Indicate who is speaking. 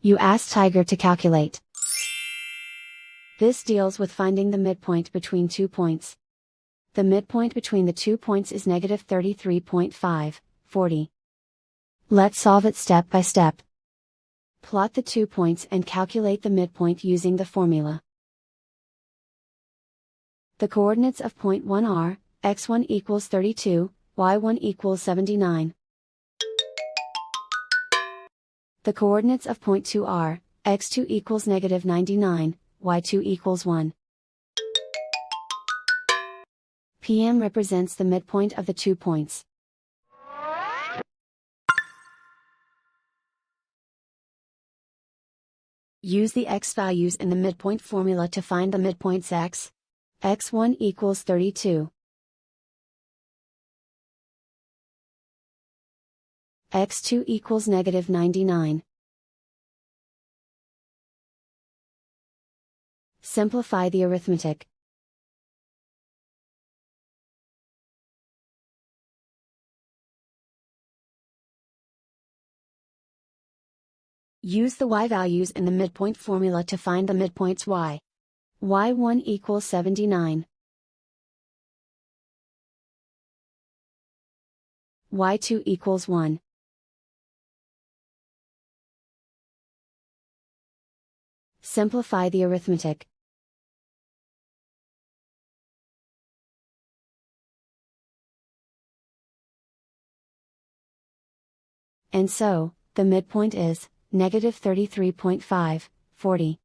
Speaker 1: You ask Tiger to calculate. This deals with finding the midpoint between 2 points. The midpoint between the 2 points is negative 33.5, 40. Let's solve it step by step. Plot the 2 points and calculate the midpoint using the formula. The coordinates of point 1 are, x1 equals 32, y1 equals 79. The coordinates of point 2 are, x2 equals negative 99, y2 equals 1. PM represents the midpoint of the 2 points. Use the x values in the midpoint formula to find the midpoints x. x1 equals 32. x2 equals negative 99. Simplify the arithmetic. Use the y values in the midpoint formula to find the midpoints y. y1 equals 79. y2 equals 1. Simplify the arithmetic. And so, the midpoint is negative 33.5, 40.